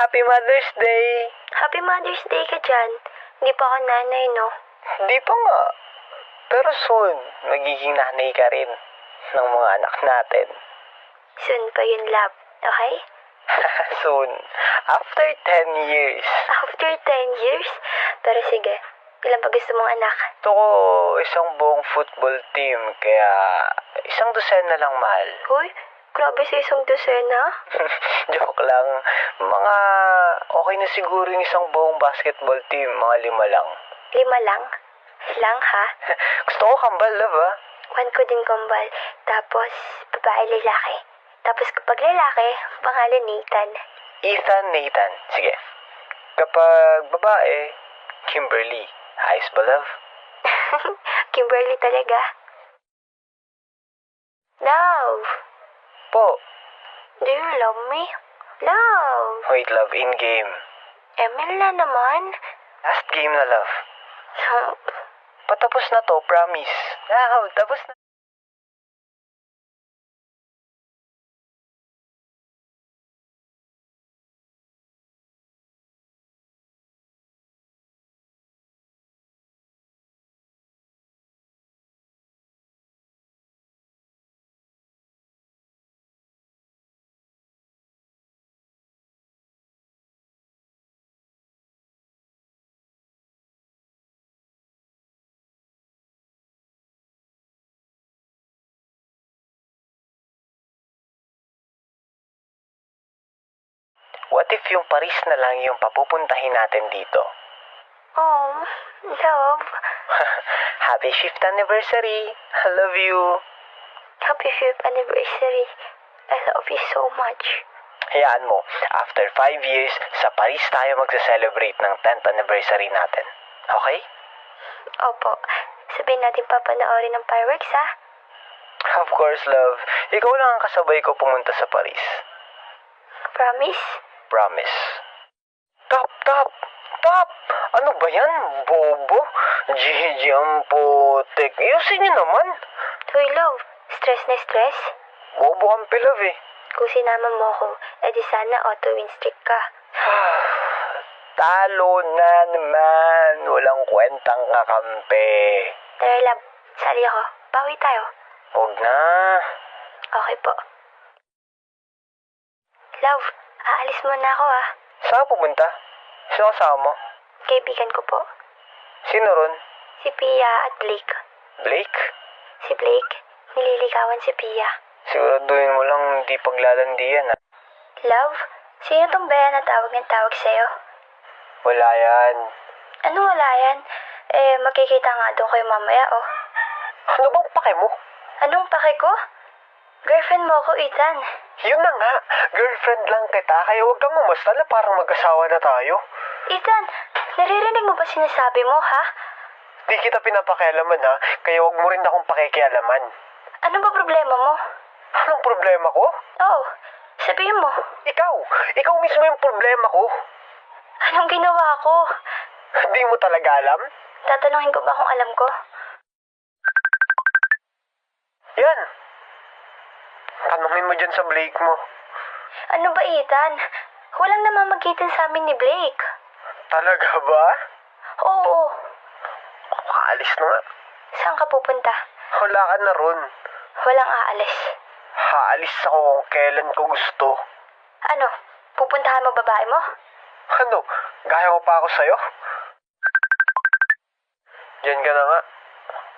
Happy Mother's Day! Happy Mother's Day ka dyan. Hindi pa ako nanay, no? Hindi pa nga. Pero soon, magiging nanay ka rin ng mga anak natin. Soon pa yun, love. Okay? Soon. After 10 years. After 10 years? Pero sige, ilan pa gusto mong anak? Gusto ko isang buong football team, kaya isang dosena lang, mahal. Hoy, grabe sa isang dosena. Joke lang. Okay na siguro yung isang buong basketball team, mga 5 lang. 5 lang? Lang, ha? Gusto ko kambal, love, ha? 1 ko din kambal. Tapos, babae lalaki. Tapos kapag lalaki, pangalan Nathan. Ethan, Nathan. Sige. Kapag babae, Kimberly. Ayos ba, love? Kimberly talaga. Love, Po. do you love me? Love, Wait, love, in-game. Emil na naman. Last game na, love. Patapos na to, promise. Tapos na. What if yung Paris na lang yung papupuntahin natin dito? Oh, love. Happy 5th anniversary. I love you. Happy 5th anniversary. I love you so much. Hayaan mo, after 5 years, sa Paris tayo magsa-celebrate ng 10th anniversary natin. Okay? Opo, sabihin natin papanoorin ng fireworks, ha? Of course, love. Ikaw lang ang kasabay ko pumunta sa Paris. Promise? Promise. Top! Ano ba yan, bobo? Gigi, ang putik. Ayusin niyo naman. Hoy, love. Stress na stress? Bobo kang pilav eh. Kung sinama mo ko, edi sana auto-win streak ka. Talo na naman. Walang kwentang kakampi. Tara, love. Sali ako. Bawi tayo. Huwag na. Okay po. Love, aalis muna ako, ha? Saan ka pumunta? Sino kasama mo? Kaibigan ko po. Sino ron? Si Pia at Blake. Blake? Si Blake, nililigawan si Pia. Siguraduhin mo lang hindi paglalandian ha. Love, sino tong bea na tawag ng tawag sa'yo? Wala yan. Ano wala yan? Magkikita nga doon kayo mamaya, oh. Ano bang pake mo? Anong pake ko? Girlfriend mo ko, Ethan. Yun na nga. Girlfriend lang kita, kaya huwag kang umasta na parang mag-asawa na tayo. Ethan, naririnig mo ba sinasabi mo, ha? Di kita pinapakialaman ha, kaya huwag mo rin akong pakikialaman. Ano ba problema mo? Anong problema ko? Oh, sabihin mo. Ikaw mismo yung problema ko. Anong ginawa ko? Hindi mo talaga alam? Tatanungin ko ba kung alam ko? Yan. Tanungin mo dyan sa Blake mo. Ano ba, Ethan? Walang namamagitan sa amin ni Blake. Talaga ba? Oo. Kaalis na nga. Saan ka pupunta? Wala ka na ron. Walang aalis. Haalis ako kung kailan ko gusto. Ano? Pupuntahan mo babae mo? Ano? Gaya ko pa ako sa'yo? Diyan ka na nga.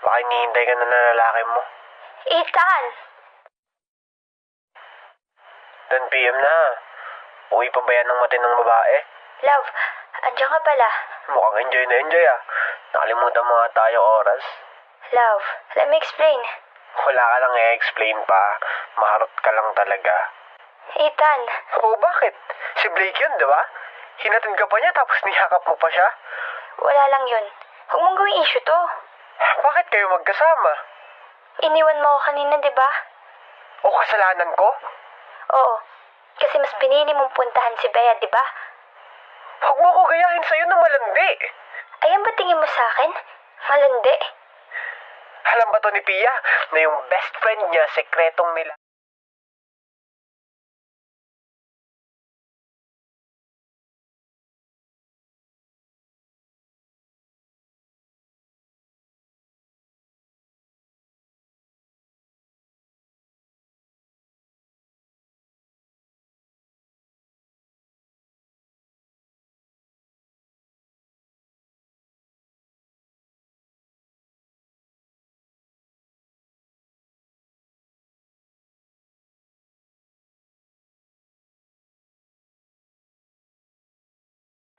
Baka hinihintay ka na ng lalaki mo. Ethan! 10 PM na. Uwi pa ba yan ng matinong babae? Love, andiyan ka pala. Mukhang enjoy na enjoy ah. Nakalimutan mga tayo oras. Love, let me explain. Wala ka lang i-explain pa. Maharot ka lang talaga. Ethan, Oo, bakit? Si Blake yun, di ba? Hinatid ka pa niya tapos niyakap mo pa siya? wala lang yun. Huwag mong gawing issue to. Bakit kayo magkasama? Iniwan mo ako kanina, di ba? O kasalanan ko? Oo, kasi mas pinili mong puntahan si Bea, di ba? Huwag mo ko gayahin sa'yo na malandi. Ayan ba tingin mo sa akin? Malandi. Alam ba to ni Pia na yung best friend niya sekretong nila?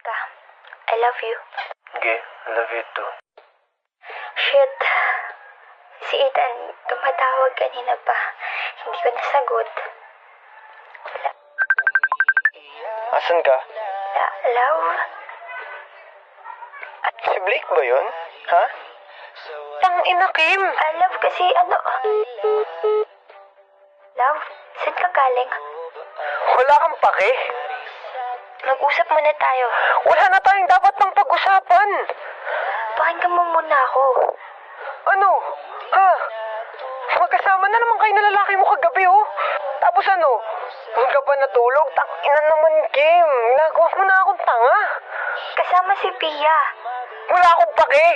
ka. I love you. Okay, I love you too. Shit. Si Ethan, tumatawag kanina pa. Hindi ko nasagot. Wala. Asan ka? Love? Si Blake ba yun? Ha? Tangina, Kim! Love kasi Love, saan ka galing? Wala kang pake. Mag-usap muna tayo. Wala na tayong dapat pang pag-usapan. Pakinggan mo muna ako. Ano? Ha? Magkasama na naman kayo na lalaki mo kagabi, oh. Tapos ano? Huwag ka pa natulog? Tangina naman, Kim. Nagawa mo na akong tanga. Kasama si Pia. Wala akong pake.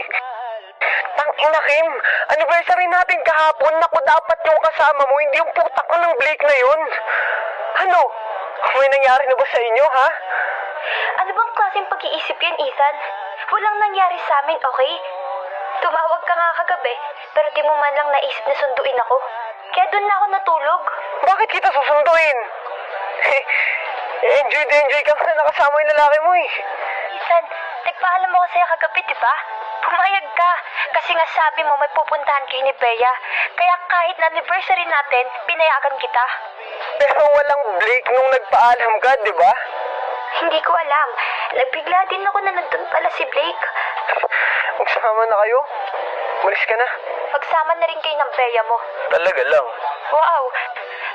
Tangina, Kim. Anniversary natin kahapon. Naku, dapat yung kasama mo, hindi yung putak ko ng Blake na yun. Ano? May nangyari na ba sa inyo, ha? Ano bang klaseng pag-iisip yan, Ethan? Walang nangyari sa amin, okay? Tumawag ka nga kagabi, pero di mo man lang naisip na sunduin ako. Kaya doon na ako natulog. Bakit kita susunduin? Enjoy ka na nakasama yung lalaki mo, eh. Ethan, nagpaalam ako sa'yo kagabi, di ba? Pumayag ka. Kasi nga sabi mo may pupuntahan kayo ni Bea. Kaya kahit na anniversary natin, pinayagan kita. Pero walang Blake nung nagpaalam ka, di ba? Hindi ko alam. Nagbigla din ako na nandun pala si Blake. Magsama na kayo? Malis ka na. Magsama na rin kayo ng Bea mo. Talaga lang. Wow!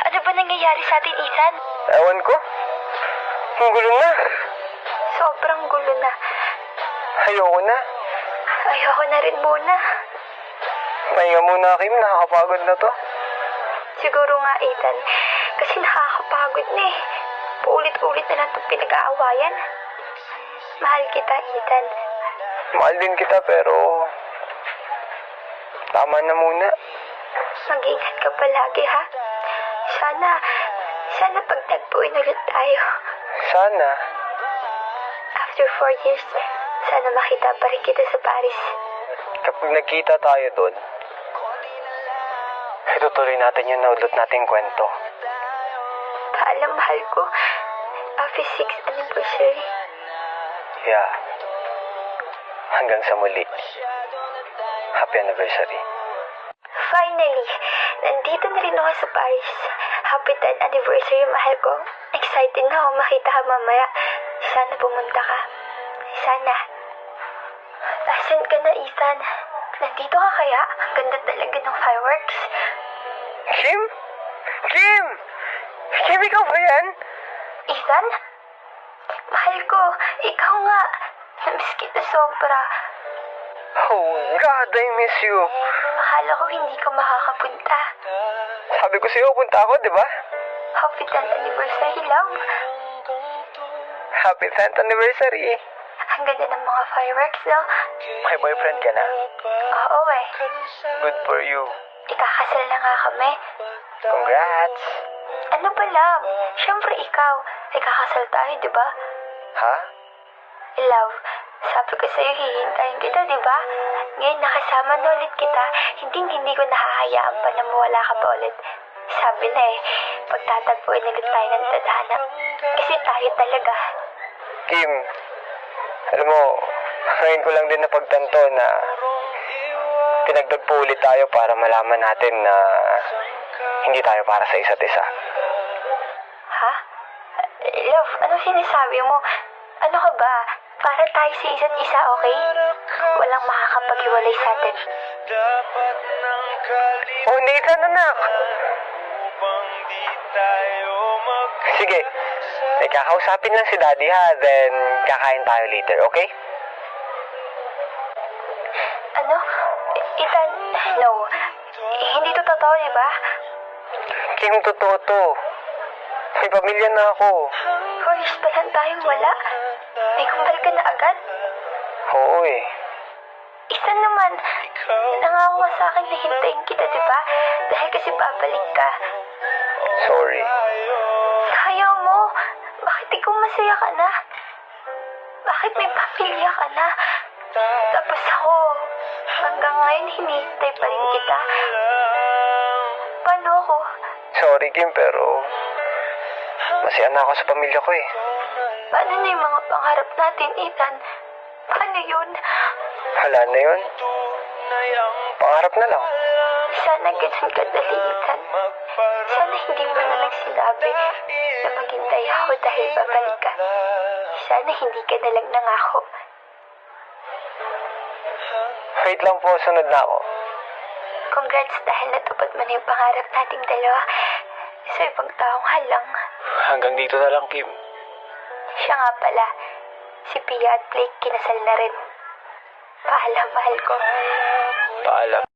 Ano ba nangyayari sa atin, Ethan? Ewan ko. Ang gulo na. Sobrang gulo na. Ayoko na. Ayoko na rin muna. Pahinga muna, Kim. Nakakapagod na to. Siguro nga, Ethan. Kasi nakakapagod na eh. Paulit-ulit na lang itong pinag-aawayan. Mahal kita, Ethan. Mahal din kita, pero tama na muna. Mag-ingat ka palagi, ha? Sana pagtagpuin ulit tayo. Sana. After 4 years, sana makita pa rin kita sa Paris. Kapag nagkita tayo doon, itutuloy natin yung naudot nating kwento. Paalam, mahal ko. Happy 6th anniversary. Yeah. Hanggang sa muli. Happy anniversary. Finally, nandito na rin ako sa Paris. Happy 10th anniversary, mahal ko. Excited na ako makita ka mamaya. Sana pumunta ka. Sana. Asan ka na, Ethan? Nandito ka kaya? Ang ganda talaga ng fireworks. Kim? Kim! Kim, ikaw ba yan? Ethan? Mahal ko, ikaw nga. Namiss kita sobra. Oh, God, I miss you. Akala ko hindi ka makakapunta. Sabi ko sa'yo, punta ako, di ba? Happy 10th anniversary, love. Happy 10th anniversary. Ang ganda ng mga fireworks, no? May boyfriend ka na? Oo eh. Good for you. Ikakasal na nga kami. Congrats. Ano ba, love? Siyempre ikaw. Ikakasal tayo, di ba? Ha? Love, sabi ko sa'yo hihintayin kita, di ba? Ngayon nakasama na ulit kita, hindi ko nahahayaan pa na mawala ka pa ulit. Sabi na eh, pagtatagpuin ulit tayo ng tadhana. Kasi tayo talaga. Kim, alam mo, ngayon ko lang din napagtanto na pinagtagpo ulit tayo para malaman natin na hindi tayo para sa isa't isa. Ha? Love, ano sinasabi mo? Ano ka ba? Para tayo sa isa't isa, okay? Walang makakapaghiwalay sa atin. Oh, Nathan, anak! Sige, may kakausapin lang si Daddy, ha? Then, kakain tayo later, okay? Ano? Ethan, no. Hindi to totoo, di ba? Kim, totoo to. May pamilya na ako. 4 years pa lang tayong wala. May kumbal ka na agad. Oo eh. Isa naman, nangako ka sa akin na hintayin kita, di ba? Dahil kasi babalik ka. Sorry. Ayaw mo. Bakit ikaw masaya ka na? Bakit may pamilya ka na? Tapos ako, hanggang ngayon hinihintay pa rin kita. Paano ako? Sorry, Kim, pero masaya na ako sa pamilya ko eh. Paano na yung mga pangarap natin, Ethan? Paano yun? Wala na yun. Pangarap na lang. Sana ganun kadali, Ethan. Sana hindi mo na lang sinabi na maghintay ako dahil babalik ka. Sana hindi ka na lang nangako. Wait lang po, sunod na ako. Congrats dahil natupad mo na yung pangarap nating dalawa sa ibang taong halang. Hanggang dito na lang, Kim. Siya nga pala, si Pia at Blake kinasal na rin. Paalam, mahal ko. Paalam.